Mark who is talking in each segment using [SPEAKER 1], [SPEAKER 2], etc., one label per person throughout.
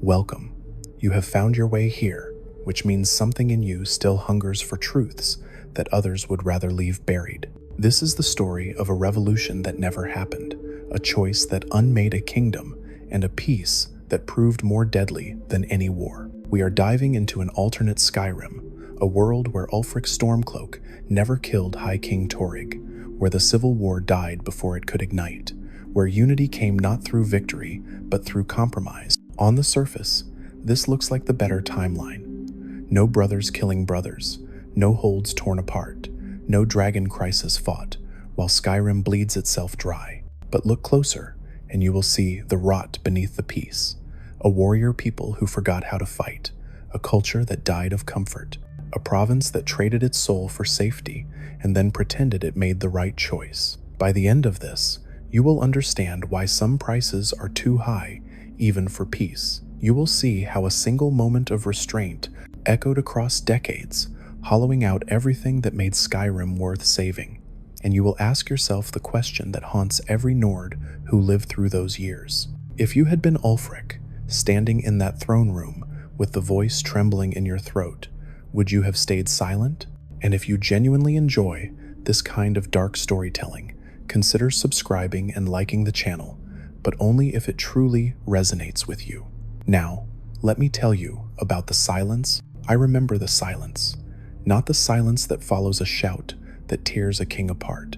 [SPEAKER 1] Welcome. You have found your way here, which means something in you still hungers for truths that others would rather leave buried. This is the story of a revolution that never happened, a choice that unmade a kingdom, and a peace that proved more deadly than any war. We are diving into an alternate Skyrim, a world where Ulfric Stormcloak never killed High King Torygg, where the civil war died before it could ignite, where unity came not through victory, but through compromise. On the surface, this looks like the better timeline. No brothers killing brothers, no holds torn apart, no dragon crisis fought, while Skyrim bleeds itself dry. But look closer, and you will see the rot beneath the peace. A warrior people who forgot how to fight, a culture that died of comfort, a province that traded its soul for safety and then pretended it made the right choice. By the end of this, you will understand why some prices are too high, even for peace. You will see how a single moment of restraint echoed across decades, hollowing out everything that made Skyrim worth saving. And you will ask yourself the question that haunts every Nord who lived through those years. If you had been Ulfric, standing in that throne room with the voice trembling in your throat, would you have stayed silent? And if you genuinely enjoy this kind of dark storytelling, consider subscribing and liking the channel, but only if it truly resonates with you. Now, let me tell you about the silence. I remember the silence. Not the silence that follows a shout that tears a king apart.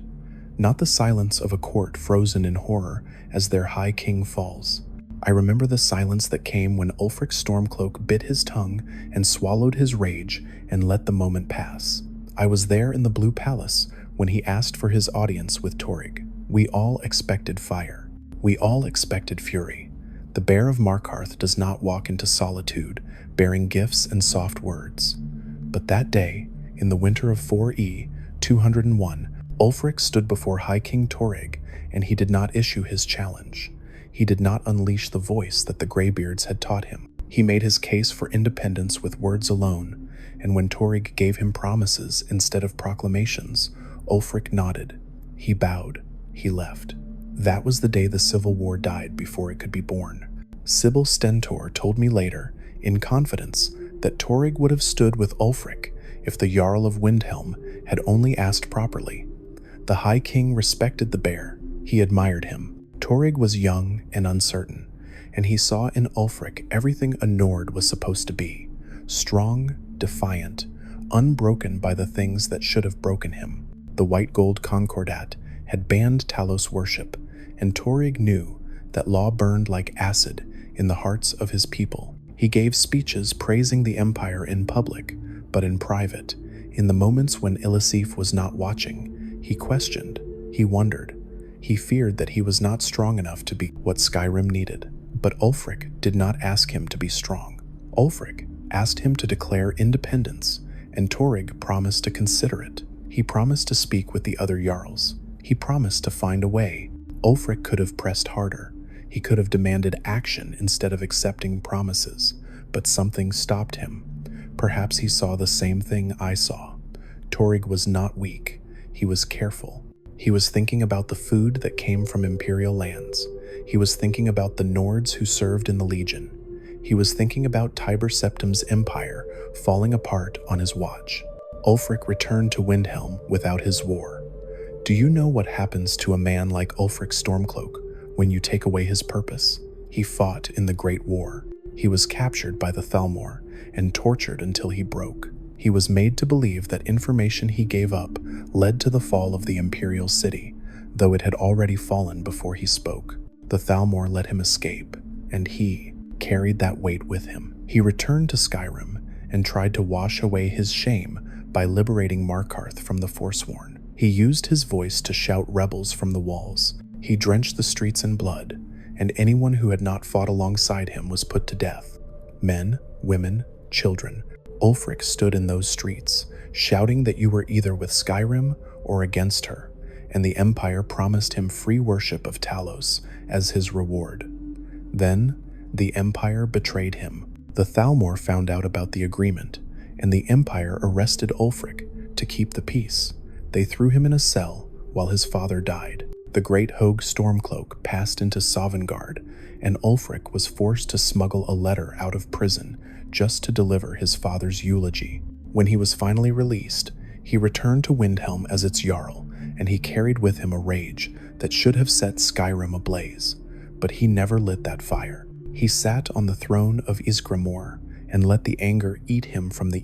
[SPEAKER 1] Not the silence of a court frozen in horror as their high king falls. I remember the silence that came when Ulfric Stormcloak bit his tongue and swallowed his rage and let the moment pass. I was there in the Blue Palace when he asked for his audience with Torygg. We all expected fire. We all expected fury. The Bear of Markarth does not walk into solitude, bearing gifts and soft words. But that day, in the winter of 4E 201, Ulfric stood before High King Torygg, and he did not issue his challenge. He did not unleash the voice that the Greybeards had taught him. He made his case for independence with words alone, and when Torygg gave him promises instead of proclamations, Ulfric nodded. He bowed. He left. That was the day the Civil War died before it could be born. Sybil Stentor told me later, in confidence, that Torygg would have stood with Ulfric if the Jarl of Windhelm had only asked properly. The High King respected the bear. He admired him. Torygg was young and uncertain, and he saw in Ulfric everything a Nord was supposed to be: strong, defiant, unbroken by the things that should have broken him. The white gold Concordat had banned Talos worship, and Torygg knew that law burned like acid in the hearts of his people. He gave speeches praising the Empire in public, but in private, in the moments when Elisif was not watching, he questioned, he wondered. He feared that he was not strong enough to be what Skyrim needed. But Ulfric did not ask him to be strong. Ulfric asked him to declare independence, and Torygg promised to consider it. He promised to speak with the other Jarls. He promised to find a way. Ulfric could have pressed harder. He could have demanded action instead of accepting promises, but something stopped him. Perhaps he saw the same thing I saw. Torygg was not weak. He was careful. He was thinking about the food that came from Imperial lands. He was thinking about the Nords who served in the Legion. He was thinking about Tiber Septim's empire falling apart on his watch. Ulfric returned to Windhelm without his war. Do you know what happens to a man like Ulfric Stormcloak when you take away his purpose? He fought in the Great War. He was captured by the Thalmor and tortured until he broke. He was made to believe that information he gave up led to the fall of the Imperial city, though it had already fallen before he spoke. The Thalmor let him escape, and he carried that weight with him. He returned to Skyrim and tried to wash away his shame by liberating Markarth from the Forsworn. He used his voice to shout rebels from the walls. He drenched the streets in blood, and anyone who had not fought alongside him was put to death. Men, women, children. Ulfric stood in those streets, shouting that you were either with Skyrim or against her, and the Empire promised him free worship of Talos as his reward. Then, the Empire betrayed him. The Thalmor found out about the agreement, and the Empire arrested Ulfric to keep the peace. They threw him in a cell while his father died. The great Hogue Stormcloak passed into Sovngarde, and Ulfric was forced to smuggle a letter out of prison just to deliver his father's eulogy. When he was finally released, he returned to Windhelm as its Jarl, and he carried with him a rage that should have set Skyrim ablaze. But he never lit that fire. He sat on the throne of Ysgramor and let the anger eat him from the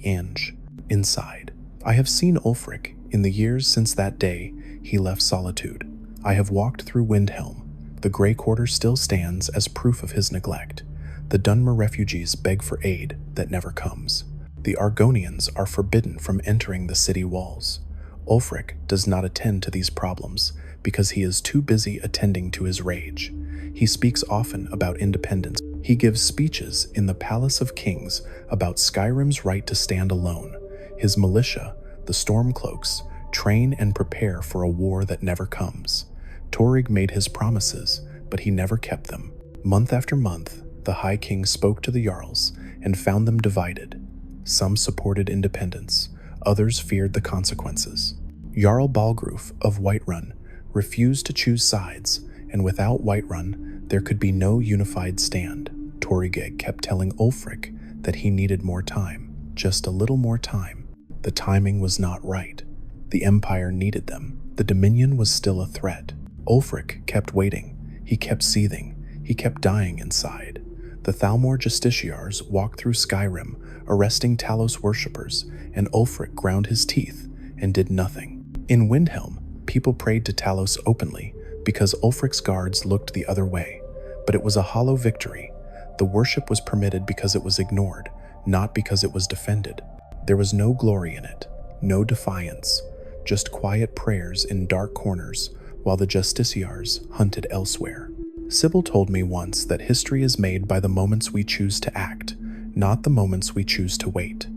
[SPEAKER 1] inside. I have seen Ulfric in the years since that day he left Solitude. I have walked through Windhelm. The Grey Quarter still stands as proof of his neglect. The Dunmer refugees beg for aid that never comes. The Argonians are forbidden from entering the city walls. Ulfric does not attend to these problems because he is too busy attending to his rage. He speaks often about independence. He gives speeches in the Palace of Kings about Skyrim's right to stand alone. His militia, the Stormcloaks, train and prepare for a war that never comes. Torygg made his promises, but he never kept them. Month after month, the High King spoke to the Jarls and found them divided. Some supported independence, others feared the consequences. Jarl Balgruf of Whiterun refused to choose sides, and without Whiterun, there could be no unified stand. Torygg kept telling Ulfric that he needed more time, just a little more time. The timing was not right. The Empire needed them. The Dominion was still a threat. Ulfric kept waiting. He kept seething. He kept dying inside. The Thalmor justiciars walked through Skyrim, arresting Talos worshippers, and Ulfric ground his teeth and did nothing. In Windhelm, people prayed to Talos openly because Ulfric's guards looked the other way, but it was a hollow victory. The worship was permitted because it was ignored, not because it was defended. There was no glory in it, no defiance, just quiet prayers in dark corners while the justiciars hunted elsewhere. Sybil told me once that history is made by the moments we choose to act, not the moments we choose to wait.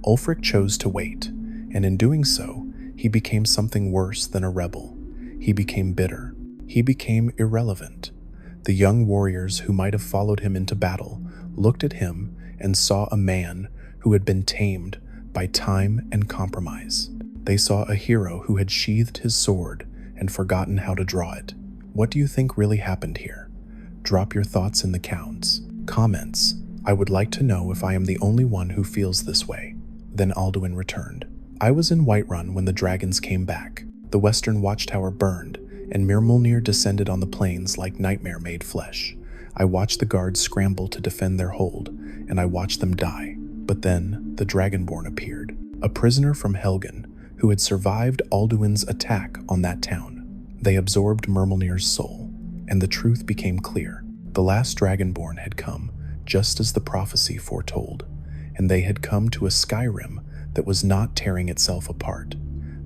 [SPEAKER 1] Ulfric chose to wait, and in doing so, he became something worse than a rebel. He became bitter. He became irrelevant. The young warriors who might have followed him into battle looked at him and saw a man who had been tamed by time and compromise. They saw a hero who had sheathed his sword and forgotten how to draw it. What do you think really happened here? Drop your thoughts in the comments. I would like to know if I am the only one who feels this way. Then Alduin returned. I was in Whiterun when the dragons came back. The western watchtower burned, and Mirmulnir descended on the plains like nightmare-made flesh. I watched the guards scramble to defend their hold, and I watched them die. But then the Dragonborn appeared, a prisoner from Helgen who had survived Alduin's attack on that town. They absorbed Mirmulnir's soul, and the truth became clear. The last Dragonborn had come, just as the prophecy foretold, and they had come to a Skyrim that was not tearing itself apart.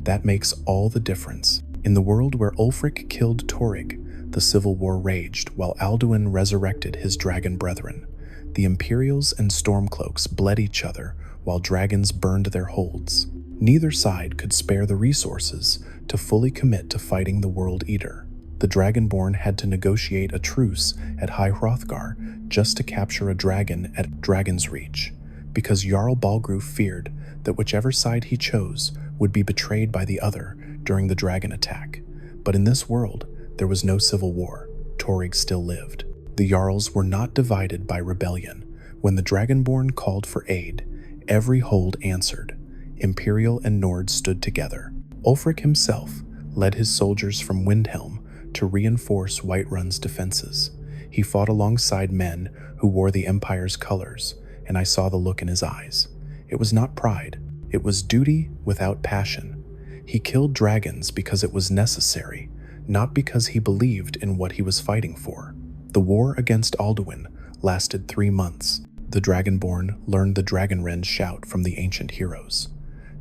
[SPEAKER 1] That makes all the difference. In the world where Ulfric killed Torygg, the civil war raged while Alduin resurrected his dragon brethren. The Imperials and Stormcloaks bled each other while dragons burned their holds. Neither side could spare the resources to fully commit to fighting the World Eater. The Dragonborn had to negotiate a truce at High Hrothgar just to capture a dragon at Dragon's Reach, because Jarl Balgruf feared that whichever side he chose would be betrayed by the other during the dragon attack. But in this world, there was no civil war. Torygg still lived. The Jarls were not divided by rebellion. When the Dragonborn called for aid, every hold answered. Imperial and Nord stood together. Ulfric himself led his soldiers from Windhelm to reinforce Whiterun's defenses. He fought alongside men who wore the Empire's colors, and I saw the look in his eyes. It was not pride. It was duty without passion. He killed dragons because it was necessary, not because he believed in what he was fighting for. The war against Alduin lasted 3 months. The Dragonborn learned the Dragonren's shout from the ancient heroes.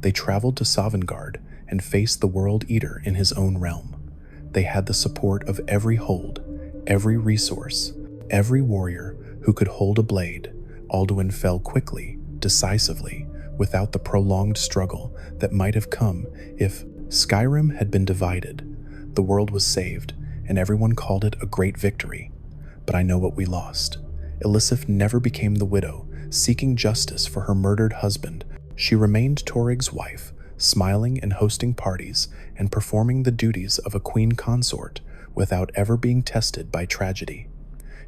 [SPEAKER 1] They traveled to Sovngarde and faced the World Eater in his own realm. They had the support of every hold, every resource, every warrior who could hold a blade. Alduin fell quickly, decisively, without the prolonged struggle that might have come if Skyrim had been divided. The world was saved, and everyone called it a great victory. But I know what we lost. Elisif never became the widow, seeking justice for her murdered husband. She remained Torygg's wife, smiling and hosting parties and performing the duties of a queen consort without ever being tested by tragedy.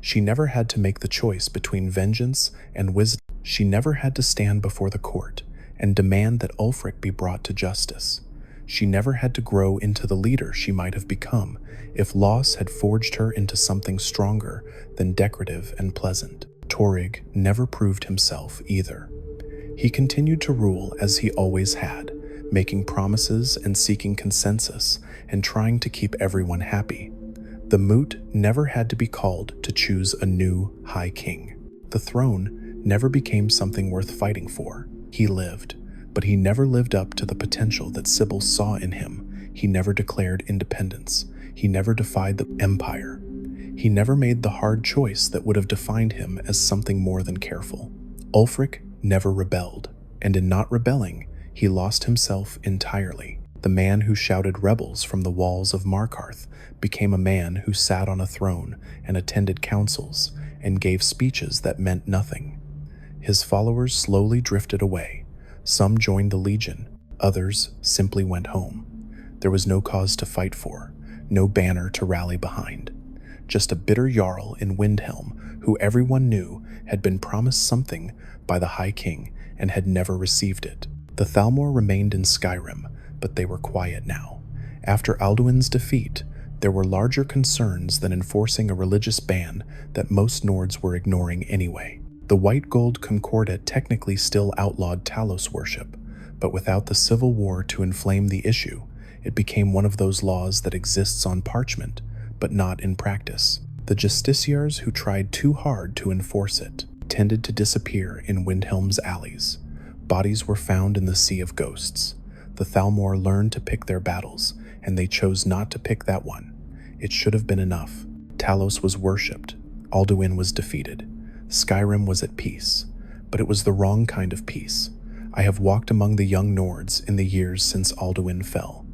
[SPEAKER 1] She never had to make the choice between vengeance and wisdom. She never had to stand before the court and demand that Ulfric be brought to justice. She never had to grow into the leader she might have become if loss had forged her into something stronger than decorative and pleasant. Torygg never proved himself either. He continued to rule as he always had, making promises and seeking consensus and trying to keep everyone happy. The moot never had to be called to choose a new High King. The throne never became something worth fighting for. He lived, but he never lived up to the potential that Sybil saw in him. He never declared independence. He never defied the Empire. He never made the hard choice that would have defined him as something more than careful. Ulfric never rebelled, and in not rebelling, he lost himself entirely. The man who shouted rebels from the walls of Markarth became a man who sat on a throne and attended councils and gave speeches that meant nothing. His followers slowly drifted away. Some joined the Legion, others simply went home. There was no cause to fight for, no banner to rally behind. Just a bitter Jarl in Windhelm who everyone knew had been promised something by the High King and had never received it. The Thalmor remained in Skyrim, but they were quiet now. After Alduin's defeat, there were larger concerns than enforcing a religious ban that most Nords were ignoring anyway. The white gold Concordat technically still outlawed Talos worship, but without the civil war to inflame the issue, it became one of those laws that exists on parchment, but not in practice. The justiciars who tried too hard to enforce it tended to disappear in Windhelm's alleys. Bodies were found in the Sea of Ghosts. The Thalmor learned to pick their battles, and they chose not to pick that one. It should have been enough. Talos was worshipped. Alduin was defeated. Skyrim was at peace, but it was the wrong kind of peace. I have walked among the young Nords in the years since Alduin fell.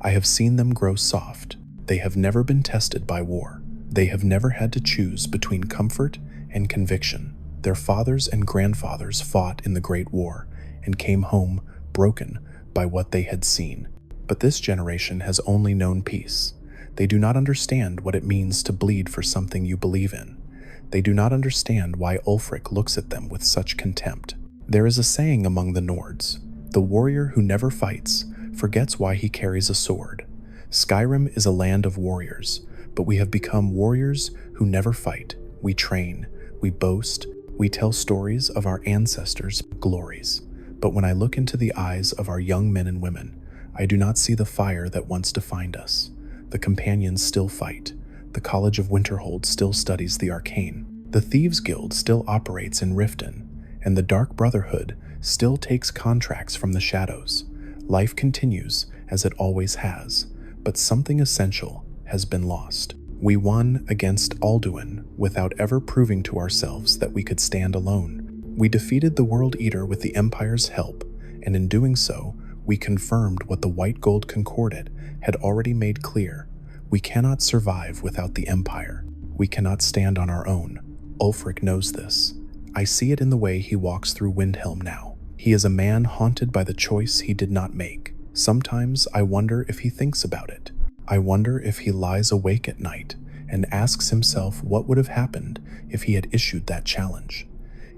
[SPEAKER 1] I have seen them grow soft. They have never been tested by war. They have never had to choose between comfort and conviction. Their fathers and grandfathers fought in the Great War and came home broken by what they had seen. But this generation has only known peace. They do not understand what it means to bleed for something you believe in. They do not understand why Ulfric looks at them with such contempt. There is a saying among the Nords: the warrior who never fights forgets why he carries a sword. Skyrim is a land of warriors, but we have become warriors who never fight. We train, we boast, we tell stories of our ancestors' glories. But when I look into the eyes of our young men and women, I do not see the fire that once defined us. The companions still fight. The College of Winterhold still studies the arcane. The Thieves' Guild still operates in Riften, and the Dark Brotherhood still takes contracts from the shadows. Life continues as it always has, but something essential has been lost. We won against Alduin without ever proving to ourselves that we could stand alone. We defeated the World Eater with the Empire's help, and in doing so, we confirmed what the White Gold Concordat had already made clear. We cannot survive without the Empire. We cannot stand on our own. Ulfric knows this. I see it in the way he walks through Windhelm now. He is a man haunted by the choice he did not make. Sometimes I wonder if he thinks about it. I wonder if he lies awake at night and asks himself what would have happened if he had issued that challenge.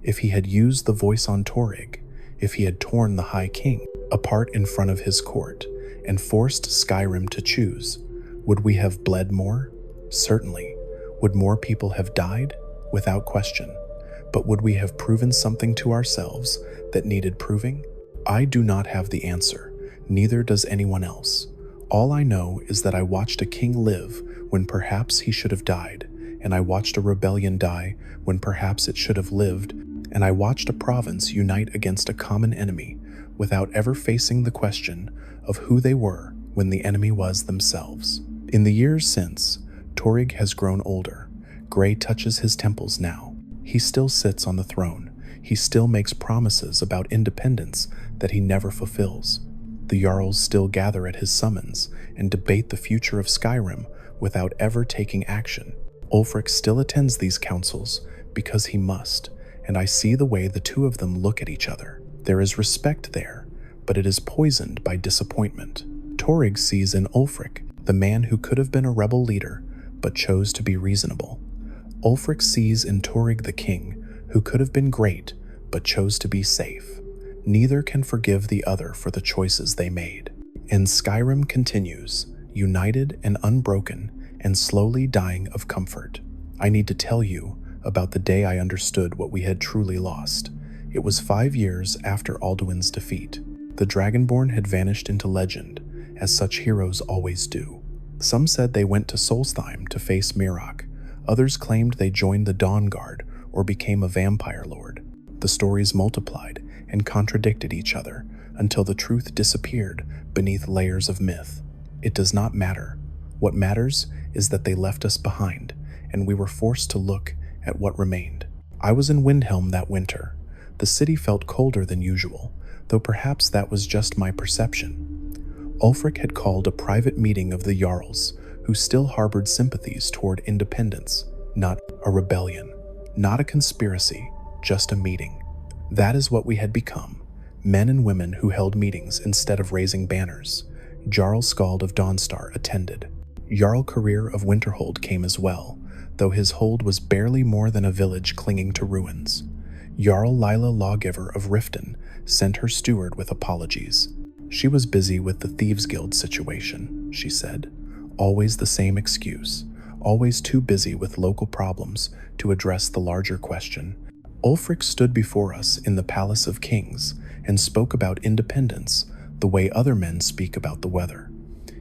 [SPEAKER 1] If he had used the voice on Torygg, if he had torn the High King apart in front of his court and forced Skyrim to choose, would we have bled more? Certainly. Would more people have died? Without question. But would we have proven something to ourselves that needed proving? I do not have the answer, neither does anyone else. All I know is that I watched a king live when perhaps he should have died, and I watched a rebellion die when perhaps it should have lived, and I watched a province unite against a common enemy without ever facing the question of who they were when the enemy was themselves. In the years since, Torygg has grown older. Gray touches his temples now. He still sits on the throne. He still makes promises about independence that he never fulfills. The Jarls still gather at his summons and debate the future of Skyrim without ever taking action. Ulfric still attends these councils because he must, and I see the way the two of them look at each other. There is respect there, but it is poisoned by disappointment. Torygg sees in Ulfric the man who could have been a rebel leader, but chose to be reasonable. Ulfric sees in Torygg the king, who could have been great, but chose to be safe. Neither can forgive the other for the choices they made. And Skyrim continues, united and unbroken, and slowly dying of comfort. I need to tell you about the day I understood what we had truly lost. It was 5 years after Alduin's defeat. The Dragonborn had vanished into legend, as such heroes always do. Some said they went to Solstheim to face Mirok. Others claimed they joined the Dawn Guard or became a vampire lord. The stories multiplied and contradicted each other until the truth disappeared beneath layers of myth. It does not matter. What matters is that they left us behind, and we were forced to look at what remained. I was in Windhelm that winter. The city felt colder than usual, though perhaps that was just my perception. Ulfric had called a private meeting of the Jarls, who still harbored sympathies toward independence, not a rebellion, not a conspiracy, just a meeting. That is what we had become, men and women who held meetings instead of raising banners. Jarl Skald of Dawnstar attended. Jarl Career of Winterhold came as well, though his hold was barely more than a village clinging to ruins. Jarl Lila Lawgiver of Riften sent her steward with apologies. She was busy with the Thieves Guild situation, she said. Always the same excuse, always too busy with local problems to address the larger question. Ulfric stood before us in the Palace of Kings and spoke about independence the way other men speak about the weather.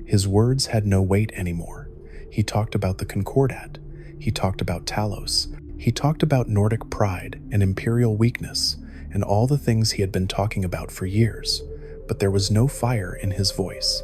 [SPEAKER 1] His words had no weight anymore. He talked about the Concordat. He talked about Talos. He talked about Nordic pride and imperial weakness and all the things he had been talking about for years, but there was no fire in his voice.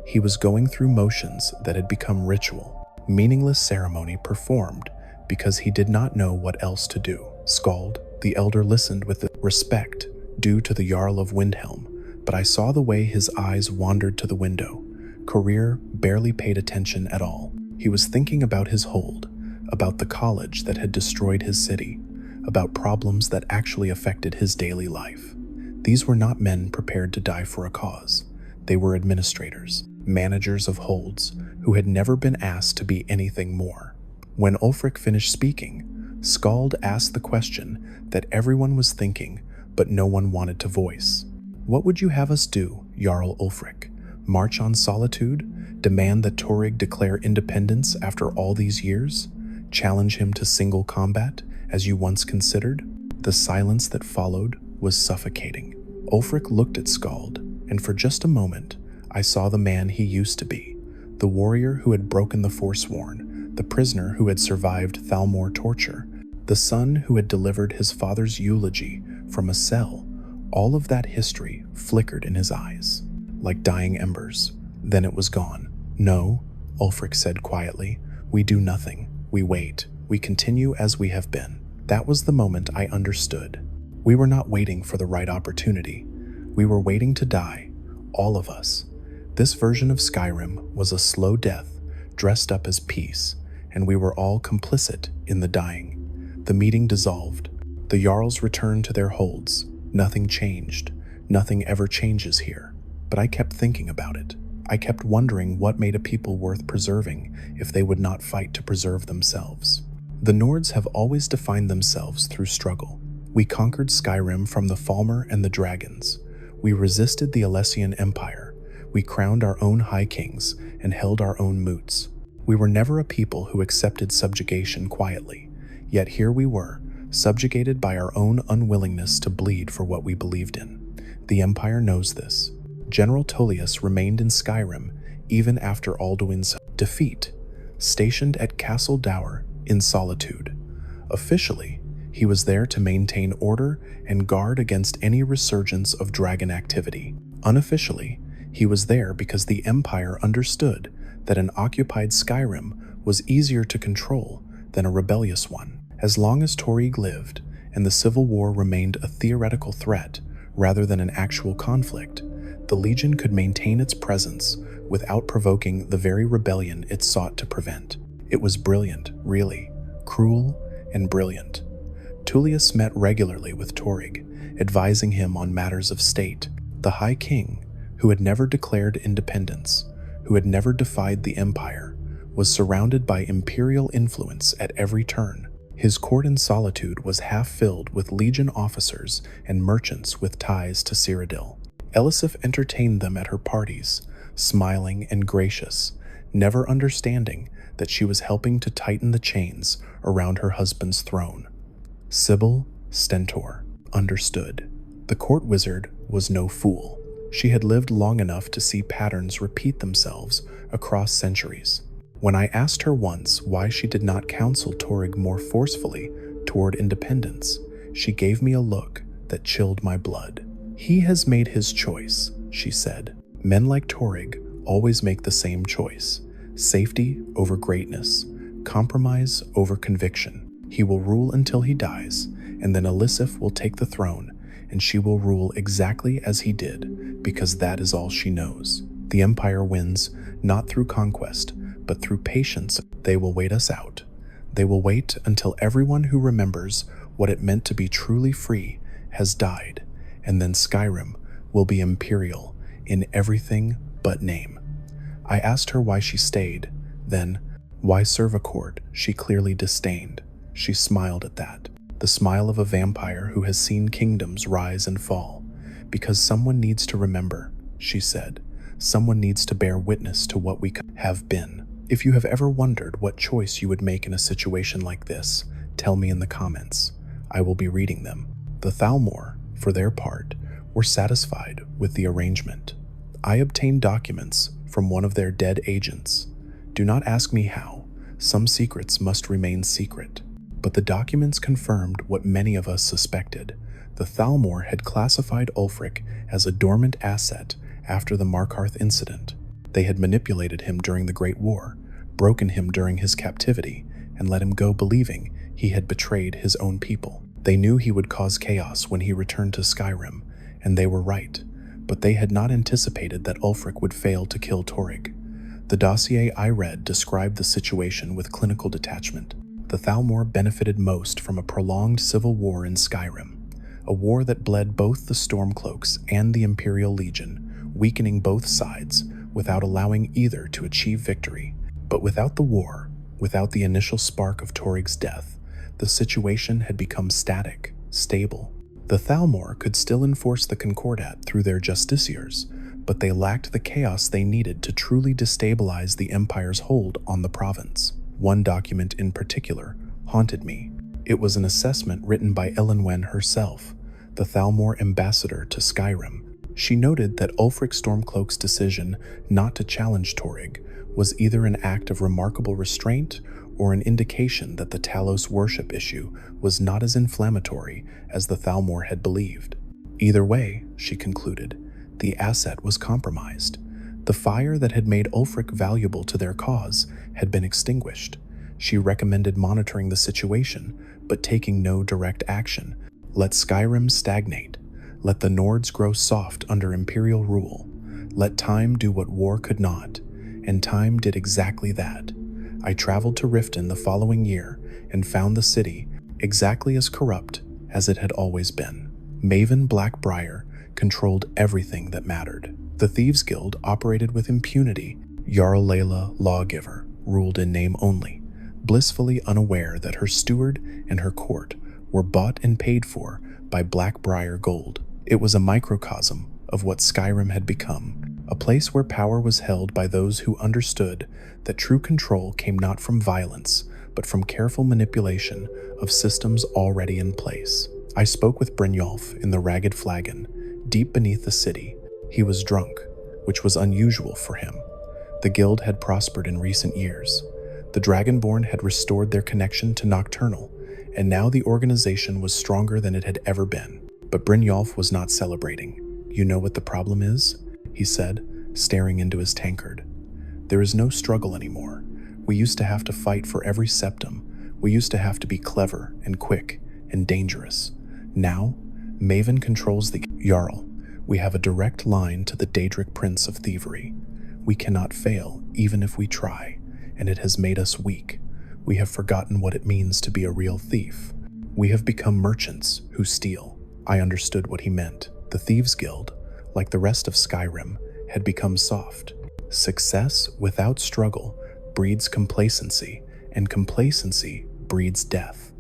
[SPEAKER 1] He was going through motions that had become ritual, meaningless ceremony performed because he did not know what else to do. Skald, the elder, listened with the respect due to the Jarl of Windhelm, but I saw the way his eyes wandered to the window. Career barely paid attention at all. He was thinking about his hold, about the college that had destroyed his city, about problems that actually affected his daily life. These were not men prepared to die for a cause. They were administrators, managers of holds, who had never been asked to be anything more. When Ulfric finished speaking, Skald asked the question that everyone was thinking, but no one wanted to voice. What would you have us do, Jarl Ulfric? March on Solitude? Demand that Torygg declare independence after all these years? Challenge him to single combat, as you once considered? The silence that followed was suffocating. Ulfric looked at Skald, and for just a moment, I saw the man he used to be, the warrior who had broken the Forsworn, the prisoner who had survived Thalmor torture, the son who had delivered his father's eulogy from a cell. All of that history flickered in his eyes, like dying embers. Then it was gone. No, Ulfric said quietly, we do nothing. We wait. We continue as we have been. That was the moment I understood. We were not waiting for the right opportunity. We were waiting to die, all of us. This version of Skyrim was a slow death, dressed up as peace, and we were all complicit in the dying. The meeting dissolved. The Jarls returned to their holds. Nothing changed. Nothing ever changes here. But I kept thinking about it. I kept wondering what made a people worth preserving if they would not fight to preserve themselves. The Nords have always defined themselves through struggle. We conquered Skyrim from the Falmer and the dragons. We resisted the Elessian Empire. We crowned our own High Kings and held our own moots. We were never a people who accepted subjugation quietly, yet here we were, subjugated by our own unwillingness to bleed for what we believed in. The Empire knows this. General Tullius remained in Skyrim even after Alduin's defeat, stationed at Castle Dour in Solitude. Officially, he was there to maintain order and guard against any resurgence of dragon activity. Unofficially, he was there because the Empire understood that an occupied Skyrim was easier to control than a rebellious one. As long as Torygg lived and the Civil War remained a theoretical threat rather than an actual conflict, the Legion could maintain its presence without provoking the very rebellion it sought to prevent. It was brilliant, really, cruel and brilliant. Tullius met regularly with Torygg, advising him on matters of state. The High King, who had never declared independence, who had never defied the Empire, was surrounded by imperial influence at every turn. His court in solitude was half filled with legion officers and merchants with ties to Cyrodiil. Elisif entertained them at her parties, smiling and gracious, never understanding that she was helping to tighten the chains around her husband's throne. Sybil Stentor understood. The court wizard was no fool. She had lived long enough to see patterns repeat themselves across centuries. When I asked her once why she did not counsel Torygg more forcefully toward independence, she gave me a look that chilled my blood. "He has made his choice," she said. "Men like Torygg always make the same choice: safety over greatness, compromise over conviction. He will rule until he dies, and then Elisif will take the throne, and she will rule exactly as he did, because that is all she knows. The Empire wins not through conquest, but through patience. They will wait us out. They will wait until everyone who remembers what it meant to be truly free has died, and then Skyrim will be imperial in everything but name." I asked her why she stayed. Then, why serve a court she clearly disdained? She smiled at that, the smile of a vampire who has seen kingdoms rise and fall. "Because someone needs to remember," she said. "Someone needs to bear witness to what we have been." If you have ever wondered what choice you would make in a situation like this, tell me in the comments. I will be reading them. The Thalmor, for their part, were satisfied with the arrangement. I obtained documents from one of their dead agents. Do not ask me how. Some secrets must remain secret. But the documents confirmed what many of us suspected. The Thalmor had classified Ulfric as a dormant asset after the Markarth incident. They had manipulated him during the Great War, broken him during his captivity, and let him go believing he had betrayed his own people. They knew he would cause chaos when he returned to Skyrim, and they were right, but they had not anticipated that Ulfric would fail to kill Torygg. The dossier I read described the situation with clinical detachment. The Thalmor benefited most from a prolonged civil war in Skyrim, a war that bled both the Stormcloaks and the Imperial Legion, weakening both sides without allowing either to achieve victory. But without the war, without the initial spark of Torygg's death, the situation had become static, stable. The Thalmor could still enforce the Concordat through their justiciars, but they lacked the chaos they needed to truly destabilize the Empire's hold on the province. One document in particular haunted me. It was an assessment written by Elenwen herself, the Thalmor ambassador to Skyrim. She noted that Ulfric Stormcloak's decision not to challenge Torygg was either an act of remarkable restraint or an indication that the Talos worship issue was not as inflammatory as the Thalmor had believed. Either way, she concluded, the asset was compromised. The fire that had made Ulfric valuable to their cause had been extinguished. She recommended monitoring the situation, but taking no direct action. Let Skyrim stagnate. Let the Nords grow soft under Imperial rule. Let time do what war could not. And time did exactly that. I traveled to Riften the following year and found the city exactly as corrupt as it had always been. Maven Blackbriar controlled everything that mattered. The Thieves Guild operated with impunity. Jarl Layla, lawgiver, ruled in name only, blissfully unaware that her steward and her court were bought and paid for by Blackbriar gold. It was a microcosm of what Skyrim had become, a place where power was held by those who understood that true control came not from violence, but from careful manipulation of systems already in place. I spoke with Brynjolf in the Ragged Flagon, deep beneath the city. He was drunk, which was unusual for him. The guild had prospered in recent years. The Dragonborn had restored their connection to Nocturnal, and now the organization was stronger than it had ever been. But Brynjolf was not celebrating. "You know what the problem is?" he said, staring into his tankard. "There is no struggle anymore. We used to have to fight for every septum. We used to have to be clever and quick and dangerous. Now, Maven controls the Jarl. We have a direct line to the Daedric Prince of Thievery. We cannot fail, even if we try, and it has made us weak. We have forgotten what it means to be a real thief. We have become merchants who steal." I understood what he meant. The Thieves Guild, like the rest of Skyrim, had become soft. Success without struggle breeds complacency, and complacency breeds death.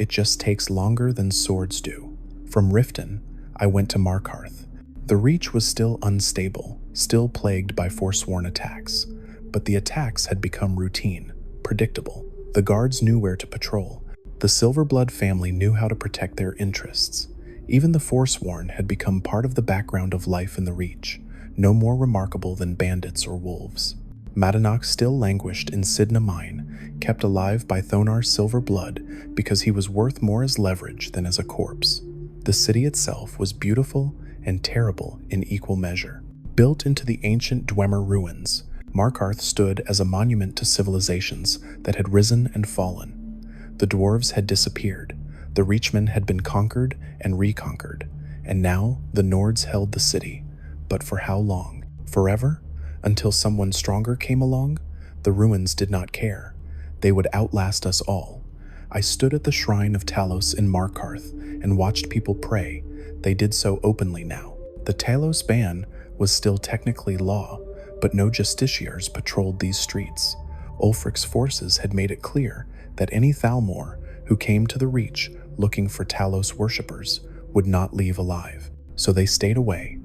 [SPEAKER 1] It just takes longer than swords do. From Riften, I went to Markarth. The Reach was still unstable, still plagued by forsworn attacks, but the attacks had become routine, predictable. The guards knew where to patrol. The Silverblood family knew how to protect their interests. Even the Forsworn had become part of the background of life in the Reach, no more remarkable than bandits or wolves. Madanach still languished in Sidna Mine, kept alive by Thonar's silver blood because he was worth more as leverage than as a corpse. The city itself was beautiful and terrible in equal measure. Built into the ancient Dwemer ruins, Markarth stood as a monument to civilizations that had risen and fallen. The dwarves had disappeared, the Reachmen had been conquered and reconquered, and now the Nords held the city. But for how long? Forever? Until someone stronger came along? The ruins did not care. They would outlast us all. I stood at the shrine of Talos in Markarth and watched people pray. They did so openly now. The Talos ban was still technically law, but no justiciars patrolled these streets. Ulfric's forces had made it clear that any Thalmor who came to the Reach looking for Talos worshippers would not leave alive, so they stayed away.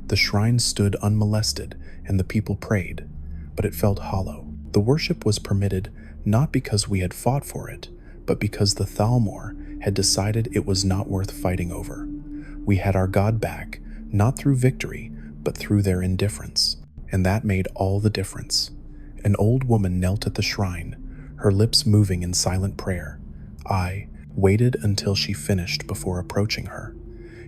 [SPEAKER 1] The shrine stood unmolested and the people prayed, but it felt hollow. The worship was permitted not because we had fought for it, but because the Thalmor had decided it was not worth fighting over. We had our god back, not through victory, but through their indifference, and that made all the difference. An old woman knelt at the shrine, her lips moving in silent prayer. I waited until she finished before approaching her.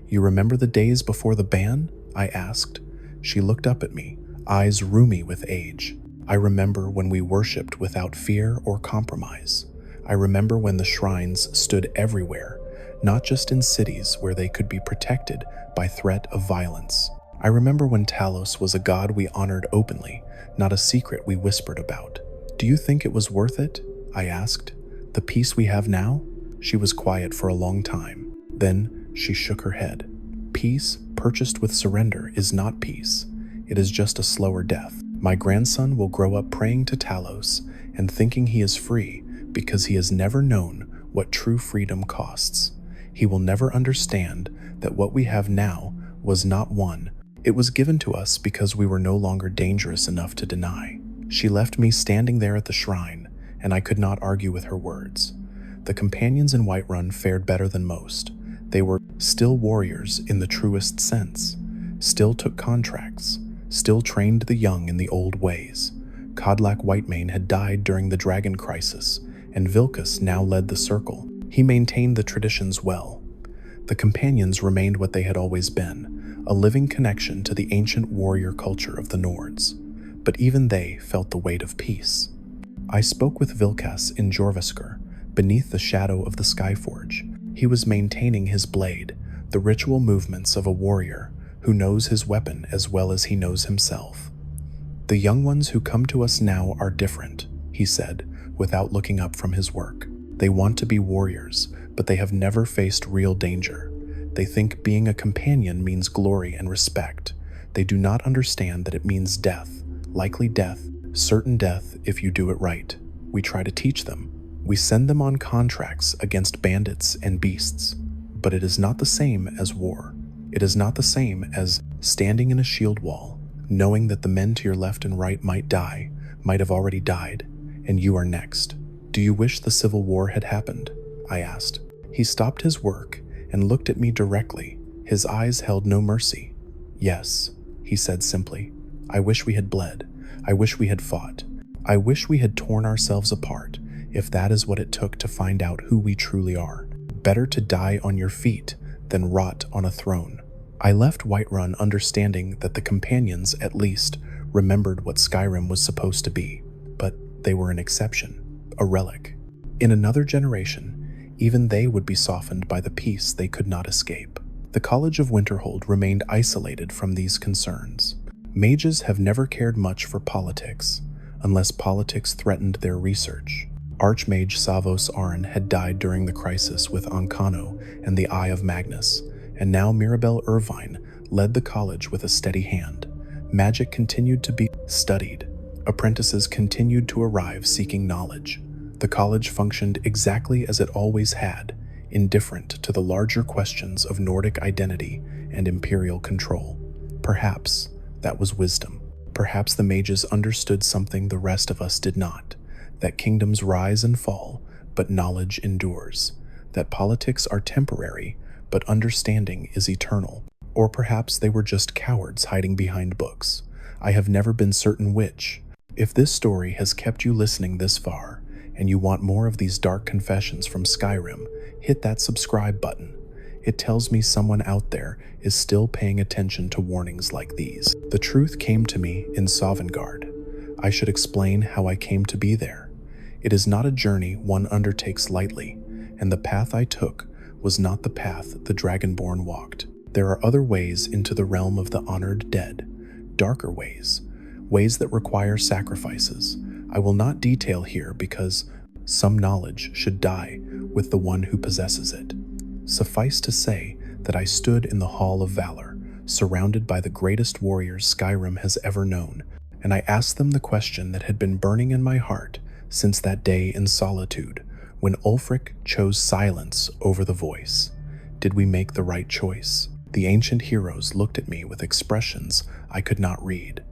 [SPEAKER 1] "You remember the days before the ban?" I asked. She looked up at me, eyes rheumy with age. "I remember when we worshipped without fear or compromise. I remember when the shrines stood everywhere, not just in cities where they could be protected by threat of violence. I remember when Talos was a god we honored openly, not a secret we whispered about. Do you think it was worth it?" I asked. "The peace we have now?" She was quiet for a long time. Then she shook her head. "Peace purchased with surrender is not peace. It is just a slower death. My grandson will grow up praying to Talos and thinking he is free because he has never known what true freedom costs. He will never understand that what we have now was not won. It was given to us because we were no longer dangerous enough to deny." She left me standing there at the shrine, and I could not argue with her words. The companions in Whiterun fared better than most. They were still warriors in the truest sense, still took contracts, still trained the young in the old ways. Codlac Whitemane had died during the Dragon Crisis, and Vilcus now led the Circle. He maintained the traditions well. The companions remained what they had always been, a living connection to the ancient warrior culture of the Nords. But even they felt the weight of peace. I spoke with Vilcas in Jorvaskr, beneath the shadow of the Skyforge. He was maintaining his blade, the ritual movements of a warrior who knows his weapon as well as he knows himself. "The young ones who come to us now are different," he said, without looking up from his work. "They want to be warriors, but they have never faced real danger. They think being a companion means glory and respect. They do not understand that it means death, likely death, certain death if you do it right. We try to teach them. We send them on contracts against bandits and beasts, but it is not the same as war. It is not the same as standing in a shield wall, knowing that the men to your left and right might die, might have already died, and you are next. Do you wish the Civil War had happened?" I asked. He stopped his work and looked at me directly. His eyes held no mercy. "Yes," he said simply. "I wish we had bled. I wish we had fought. I wish we had torn ourselves apart, if that is what it took to find out who we truly are. Better to die on your feet than rot on a throne." I left Whiterun understanding that the companions, at least, remembered what Skyrim was supposed to be, but they were an exception, a relic. In another generation, even they would be softened by the peace they could not escape. The College of Winterhold remained isolated from these concerns. Mages have never cared much for politics, unless politics threatened their research. Archmage Savos Aran had died during the crisis with Ancano and the Eye of Magnus, and now Mirabelle Irvine led the college with a steady hand. Magic continued to be studied. Apprentices continued to arrive seeking knowledge. The college functioned exactly as it always had, indifferent to the larger questions of Nordic identity and imperial control. Perhaps that was wisdom. Perhaps the mages understood something the rest of us did not, that kingdoms rise and fall, but knowledge endures, that politics are temporary, but understanding is eternal. Or perhaps they were just cowards hiding behind books. I have never been certain which. If this story has kept you listening this far, and you want more of these dark confessions from Skyrim, hit that subscribe button. It tells me someone out there is still paying attention to warnings like these. The truth came to me in Sovngarde. I should explain how I came to be there. It is not a journey one undertakes lightly, and the path I took was not the path the Dragonborn walked. There are other ways into the realm of the honored dead, darker ways, ways that require sacrifices. I will not detail here because some knowledge should die with the one who possesses it. Suffice to say that I stood in the Hall of Valor, surrounded by the greatest warriors Skyrim has ever known, and I asked them the question that had been burning in my heart since that day in solitude, when Ulfric chose silence over the voice. Did we make the right choice? The ancient heroes looked at me with expressions I could not read.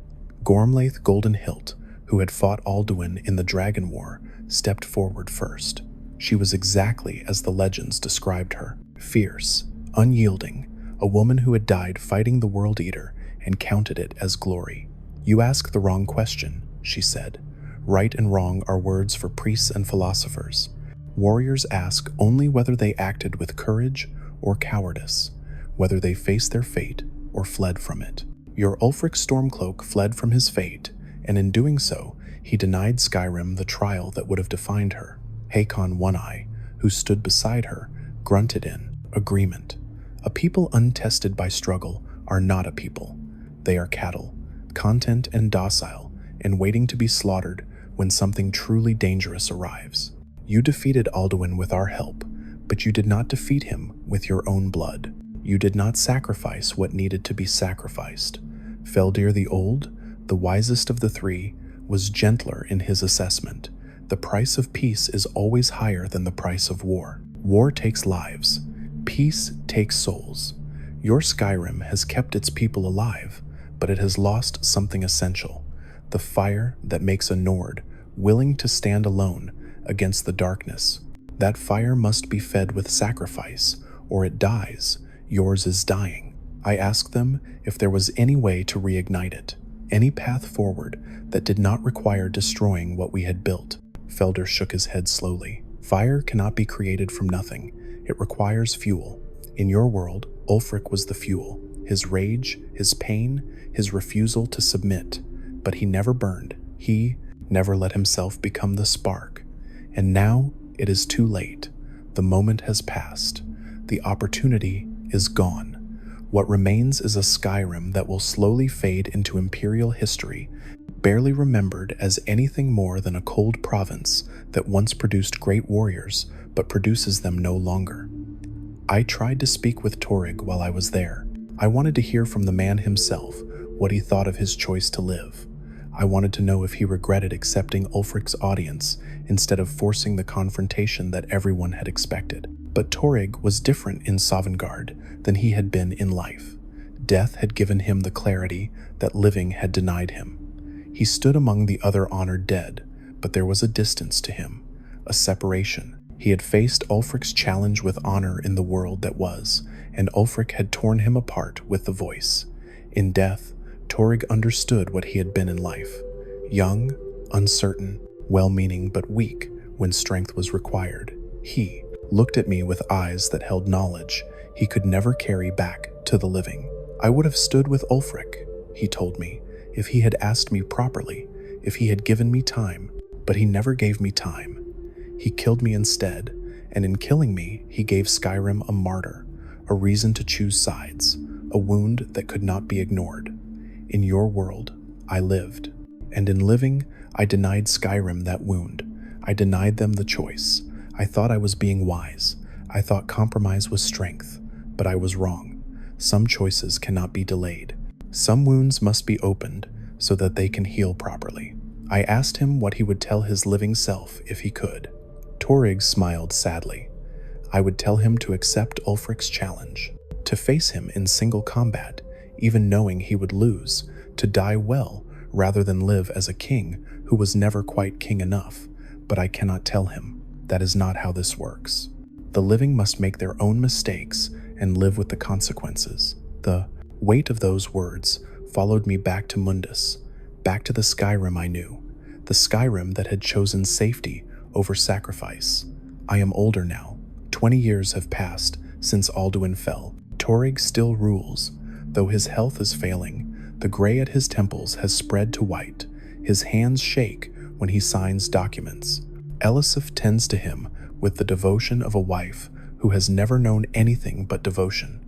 [SPEAKER 1] Gormlaith Goldenhilt, who had fought Alduin in the Dragon War, stepped forward first. She was exactly as the legends described her, fierce, unyielding, a woman who had died fighting the World Eater and counted it as glory. "You ask the wrong question," she said. "Right and wrong are words for priests and philosophers. Warriors ask only whether they acted with courage or cowardice, whether they faced their fate or fled from it. Your Ulfric Stormcloak fled from his fate, and in doing so, he denied Skyrim the trial that would have defined her. Hakon One-Eye, who stood beside her, grunted in agreement. A people untested by struggle are not a people. They are cattle, content and docile, and waiting to be slaughtered when something truly dangerous arrives. You defeated Alduin with our help, but you did not defeat him with your own blood. You did not sacrifice what needed to be sacrificed. Feldir the Old, the wisest of the three, was gentler in his assessment. The price of peace is always higher than the price of war. War takes lives. Peace takes souls. Your Skyrim has kept its people alive, but it has lost something essential. The fire that makes a Nord willing to stand alone against the darkness. That fire must be fed with sacrifice, or it dies. Yours is dying. I asked them if there was any way to reignite it, any path forward that did not require destroying what we had built. Feldir shook his head slowly. Fire cannot be created from nothing. It requires fuel. In your world, Ulfric was the fuel. His rage, his pain, his refusal to submit. But he never burned. He never let himself become the spark. And now it is too late. The moment has passed. The opportunity is gone. What remains is a Skyrim that will slowly fade into imperial history, barely remembered as anything more than a cold province that once produced great warriors, but produces them no longer. I tried to speak with Torygg while I was there. I wanted to hear from the man himself what he thought of his choice to live. I wanted to know if he regretted accepting Ulfric's audience instead of forcing the confrontation that everyone had expected. But Torygg was different in Sovngarde than he had been in life. Death had given him the clarity that living had denied him. He stood among the other honored dead, but there was a distance to him, a separation. He had faced Ulfric's challenge with honor in the world that was, and Ulfric had torn him apart with the voice. In death, Torygg understood what he had been in life. Young, uncertain, well-meaning but weak when strength was required. He looked at me with eyes that held knowledge he could never carry back to the living. I would have stood with Ulfric, he told me, if he had asked me properly, if he had given me time, but he never gave me time. He killed me instead, and in killing me, he gave Skyrim a martyr, a reason to choose sides, a wound that could not be ignored. In your world, I lived, and in living, I denied Skyrim that wound. I denied them the choice. I thought I was being wise. I thought compromise was strength, but I was wrong. Some choices cannot be delayed. Some wounds must be opened so that they can heal properly. I asked him what he would tell his living self if he could. Torygg smiled sadly. I would tell him to accept Ulfric's challenge, to face him in single combat, even knowing he would lose, to die well rather than live as a king who was never quite king enough. But I cannot tell him. That is not how this works. The living must make their own mistakes and live with the consequences. The weight of those words followed me back to Mundus, back to the Skyrim I knew, the Skyrim that had chosen safety over sacrifice. I am older now. 20 years have passed since Alduin fell. Torygg still rules, though his health is failing. The gray at his temples has spread to white. His hands shake when he signs documents. Elisif tends to him with the devotion of a wife who has never known anything but devotion.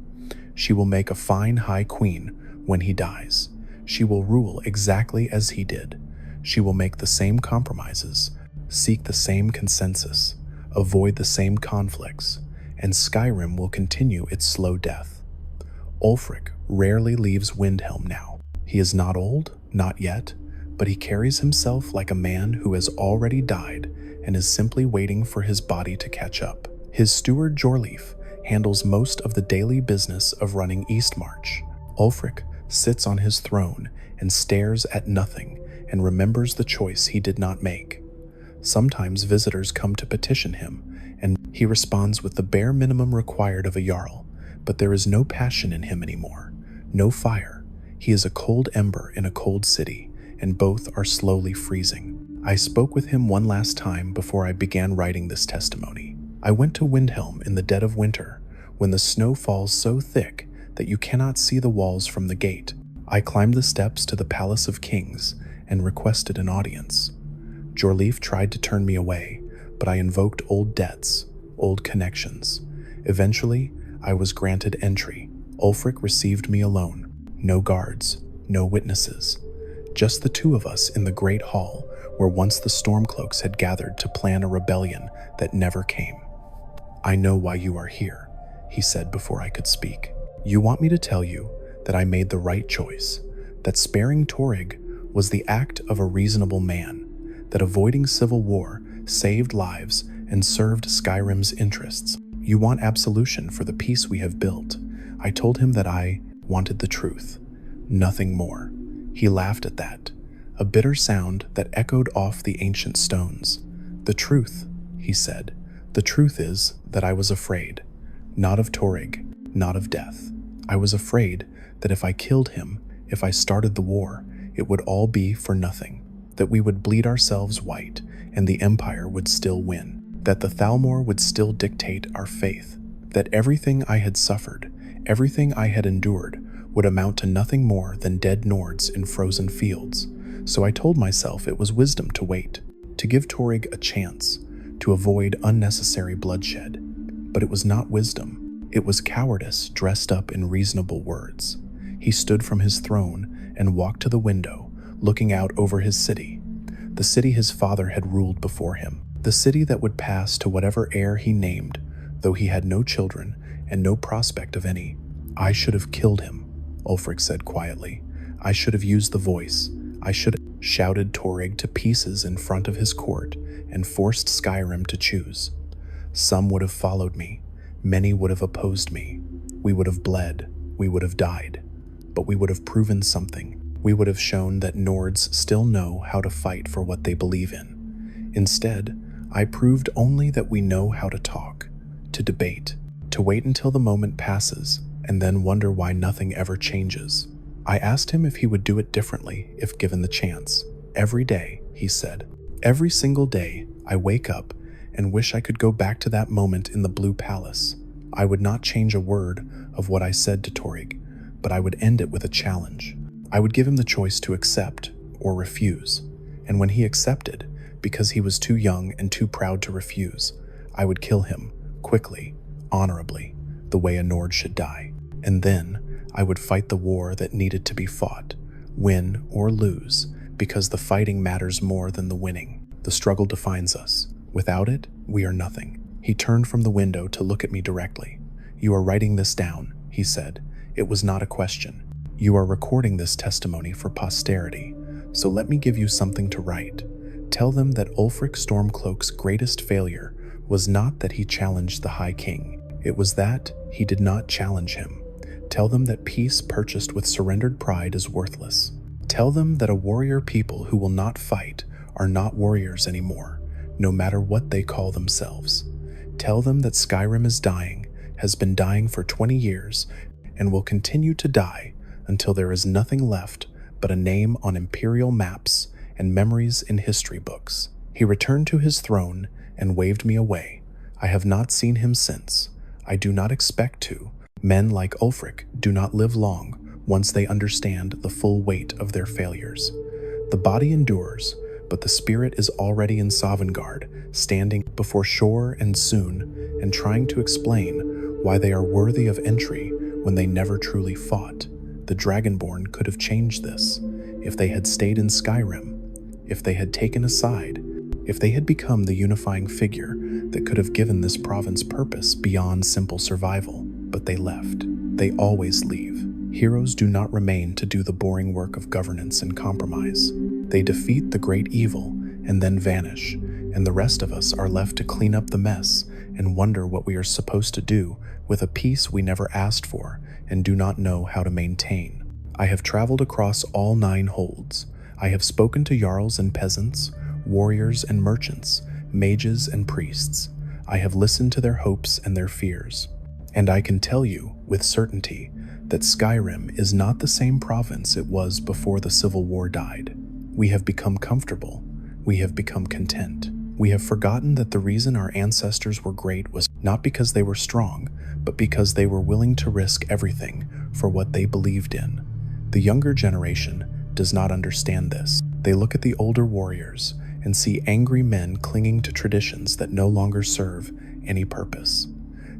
[SPEAKER 1] She will make a fine high queen when he dies. She will rule exactly as he did. She will make the same compromises, seek the same consensus, avoid the same conflicts, and Skyrim will continue its slow death. Ulfric rarely leaves Windhelm now. He is not old, not yet, but he carries himself like a man who has already died and is simply waiting for his body to catch up. His steward Jorleif handles most of the daily business of running Eastmarch. Ulfric sits on his throne and stares at nothing and remembers the choice he did not make. Sometimes visitors come to petition him, and he responds with the bare minimum required of a jarl, but there is no passion in him anymore, no fire. He is a cold ember in a cold city, and both are slowly freezing. I spoke with him one last time before I began writing this testimony. I went to Windhelm in the dead of winter, when the snow falls so thick that you cannot see the walls from the gate. I climbed the steps to the Palace of Kings and requested an audience. Jorleif tried to turn me away, but I invoked old debts, old connections. Eventually, I was granted entry. Ulfric received me alone. No guards, no witnesses. Just the two of us in the great hall where once the Stormcloaks had gathered to plan a rebellion that never came. I know why you are here, he said before I could speak. You want me to tell you that I made the right choice, that sparing Torygg was the act of a reasonable man, that avoiding civil war saved lives and served Skyrim's interests. You want absolution for the peace we have built. I told him that I wanted the truth, nothing more. He laughed at that, a bitter sound that echoed off the ancient stones. The truth, he said, the truth is that I was afraid, not of Torygg, not of death. I was afraid that if I killed him, if I started the war, it would all be for nothing, that we would bleed ourselves white and the Empire would still win, that the Thalmor would still dictate our faith, that everything I had suffered, everything I had endured, would amount to nothing more than dead Nords in frozen fields. So I told myself it was wisdom to wait, to give Torygg a chance, to avoid unnecessary bloodshed. But it was not wisdom. It was cowardice dressed up in reasonable words. He stood from his throne and walked to the window, looking out over his city, the city his father had ruled before him, the city that would pass to whatever heir he named, though he had no children and no prospect of any. I should have killed him, Ulfric said quietly. I should have used the voice. I should have shouted Torygg to pieces in front of his court and forced Skyrim to choose. Some would have followed me. Many would have opposed me. We would have bled. We would have died. But we would have proven something. We would have shown that Nords still know how to fight for what they believe in. Instead, I proved only that we know how to talk, to debate, to wait until the moment passes, and then wonder why nothing ever changes. I asked him if he would do it differently if given the chance. Every day, he said. Every single day, I wake up and wish I could go back to that moment in the Blue Palace. I would not change a word of what I said to Torygg, but I would end it with a challenge. I would give him the choice to accept or refuse. And when he accepted, because he was too young and too proud to refuse, I would kill him, quickly, honorably, the way a Nord should die. And then, I would fight the war that needed to be fought, win or lose, because the fighting matters more than the winning. The struggle defines us. Without it, we are nothing. He turned from the window to look at me directly. You are writing this down, he said. It was not a question. You are recording this testimony for posterity, so let me give you something to write. Tell them that Ulfric Stormcloak's greatest failure was not that he challenged the High King. It was that he did not challenge him. Tell them that peace purchased with surrendered pride is worthless. Tell them that a warrior people who will not fight are not warriors anymore, no matter what they call themselves. Tell them that Skyrim is dying, has been dying for 20 years, and will continue to die until there is nothing left but a name on imperial maps and memories in history books. He returned to his throne and waved me away. I have not seen him since. I do not expect to. Men like Ulfric do not live long once they understand the full weight of their failures. The body endures, but the spirit is already in Sovngarde, standing before shore and soon, and trying to explain why they are worthy of entry when they never truly fought. The Dragonborn could have changed this if they had stayed in Skyrim, if they had taken a side, if they had become the unifying figure that could have given this province purpose beyond simple survival. But they left. They always leave. Heroes do not remain to do the boring work of governance and compromise. They defeat the great evil and then vanish, and the rest of us are left to clean up the mess and wonder what we are supposed to do with a peace we never asked for and do not know how to maintain. I have traveled across all 9 holds. I have spoken to jarls and peasants, warriors and merchants, mages and priests. I have listened to their hopes and their fears. And I can tell you with certainty that Skyrim is not the same province it was before the Civil War died. We have become comfortable. We have become content. We have forgotten that the reason our ancestors were great was not because they were strong, but because they were willing to risk everything for what they believed in. The younger generation does not understand this. They look at the older warriors and see angry men clinging to traditions that no longer serve any purpose.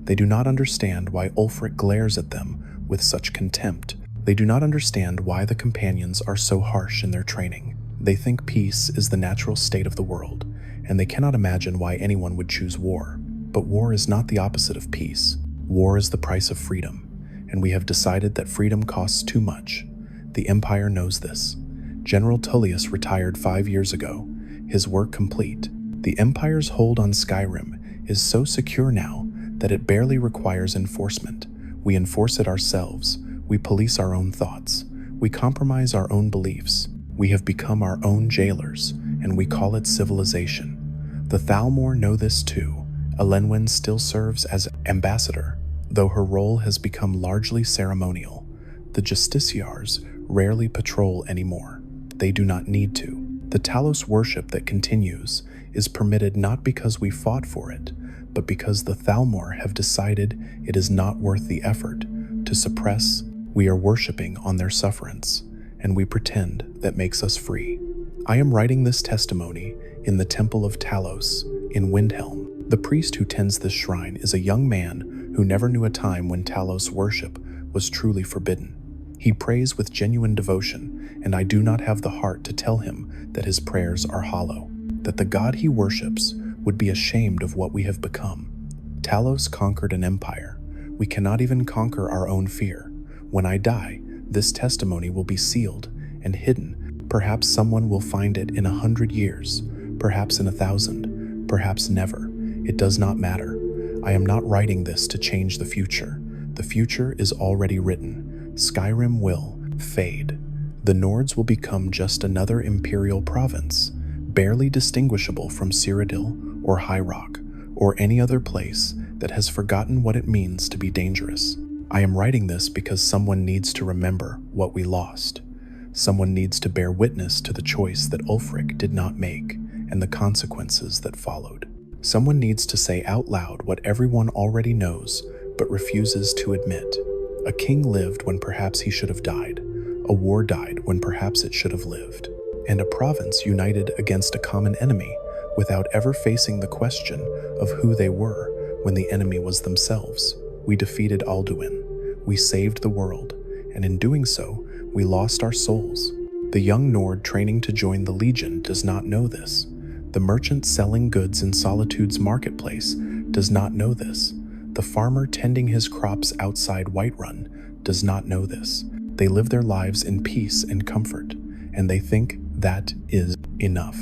[SPEAKER 1] They do not understand why Ulfric glares at them with such contempt. They do not understand why the companions are so harsh in their training. They think peace is the natural state of the world, and they cannot imagine why anyone would choose war. But war is not the opposite of peace. War is the price of freedom, and we have decided that freedom costs too much. The Empire knows this. General Tullius retired 5 years ago, his work complete. The Empire's hold on Skyrim is so secure now that it barely requires enforcement. We enforce it ourselves. We police our own thoughts. We compromise our own beliefs. We have become our own jailers, and we call it civilization. The Thalmor know this too. Elenwen still serves as ambassador, though her role has become largely ceremonial. The justiciars rarely patrol anymore. They do not need to. The Talos worship that continues is permitted not because we fought for it, but because the Thalmor have decided it is not worth the effort to suppress. We are worshipping on their sufferance, and we pretend that makes us free. I am writing this testimony in the Temple of Talos in Windhelm. The priest who tends this shrine is a young man who never knew a time when Talos worship was truly forbidden. He prays with genuine devotion, and I do not have the heart to tell him that his prayers are hollow, that the God he worships would be ashamed of what we have become. Talos conquered an empire. We cannot even conquer our own fear. When I die, this testimony will be sealed and hidden. Perhaps someone will find it in 100 years, perhaps in 1,000, perhaps never. It does not matter. I am not writing this to change the future. The future is already written. Skyrim will fade. The Nords will become just another imperial province, barely distinguishable from Cyrodiil or High Rock, or any other place that has forgotten what it means to be dangerous. I am writing this because someone needs to remember what we lost. Someone needs to bear witness to the choice that Ulfric did not make and the consequences that followed. Someone needs to say out loud what everyone already knows but refuses to admit. A king lived when perhaps he should have died. A war died when perhaps it should have lived. And a province united against a common enemy without ever facing the question of who they were when the enemy was themselves. We defeated Alduin. We saved the world, and in doing so, we lost our souls. The young Nord training to join the Legion does not know this. The merchant selling goods in Solitude's marketplace does not know this. The farmer tending his crops outside Whiterun does not know this. They live their lives in peace and comfort, and they think that is enough.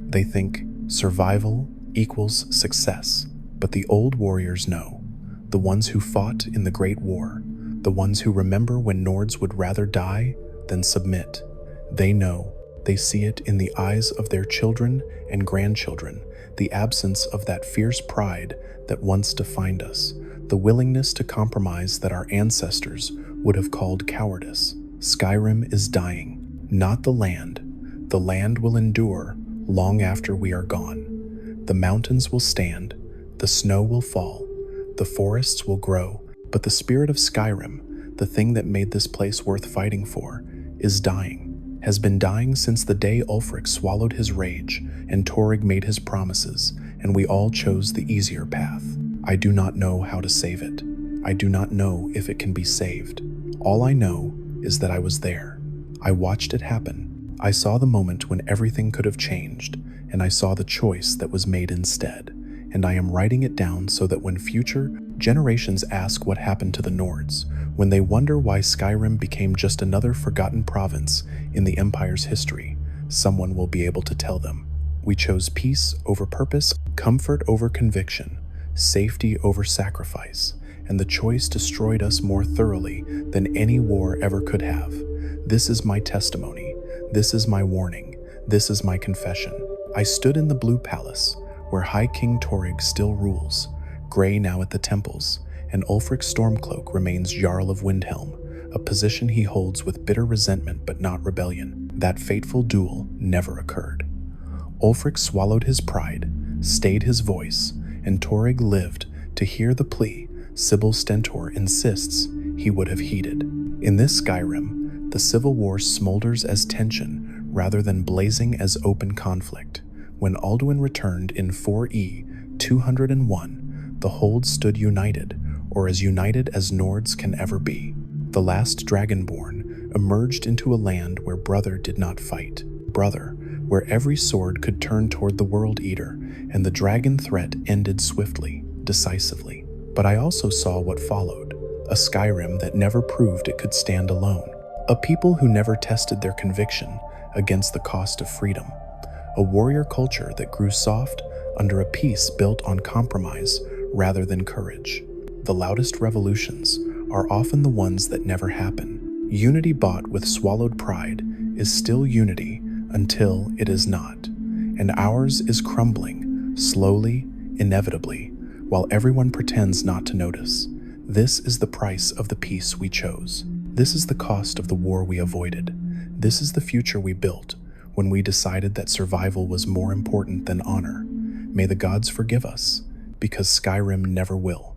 [SPEAKER 1] They think survival equals success. But the old warriors know, the ones who fought in the Great War, the ones who remember when Nords would rather die than submit. They know, they see it in the eyes of their children and grandchildren, the absence of that fierce pride that once defined us, the willingness to compromise that our ancestors would have called cowardice. Skyrim is dying, not the land. The land will endure long after we are gone. The mountains will stand, the snow will fall, the forests will grow, but the spirit of Skyrim, the thing that made this place worth fighting for, is dying, has been dying since the day Ulfric swallowed his rage and Torygg made his promises, and we all chose the easier path. I do not know how to save it. I do not know if it can be saved. All I know is that I was there. I watched it happen. I saw the moment when everything could have changed, and I saw the choice that was made instead. And I am writing it down so that when future generations ask what happened to the Nords, when they wonder why Skyrim became just another forgotten province in the Empire's history, someone will be able to tell them. We chose peace over purpose, comfort over conviction, safety over sacrifice, and the choice destroyed us more thoroughly than any war ever could have. This is my testimony. This is my warning. This is my confession. I stood in the Blue Palace, where High King Torygg still rules, gray now at the temples, and Ulfric Stormcloak remains Jarl of Windhelm, a position he holds with bitter resentment but not rebellion. That fateful duel never occurred. Ulfric swallowed his pride, stayed his voice, and Torygg lived to hear the plea Sybil Stentor insists he would have heeded. In this Skyrim, the civil war smolders as tension rather than blazing as open conflict. When Alduin returned in 4E 201, the hold stood united, or as united as Nords can ever be. The last Dragonborn emerged into a land where brother did not fight. Brother, where every sword could turn toward the World Eater, and the dragon threat ended swiftly, decisively. But I also saw what followed, a Skyrim that never proved it could stand alone, a people who never tested their conviction against the cost of freedom, a warrior culture that grew soft under a peace built on compromise rather than courage. The loudest revolutions are often the ones that never happen. Unity bought with swallowed pride is still unity until it is not, and ours is crumbling, slowly, inevitably, while everyone pretends not to notice. This is the price of the peace we chose. This is the cost of the war we avoided. This is the future we built when we decided that survival was more important than honor. May the gods forgive us, because Skyrim never will.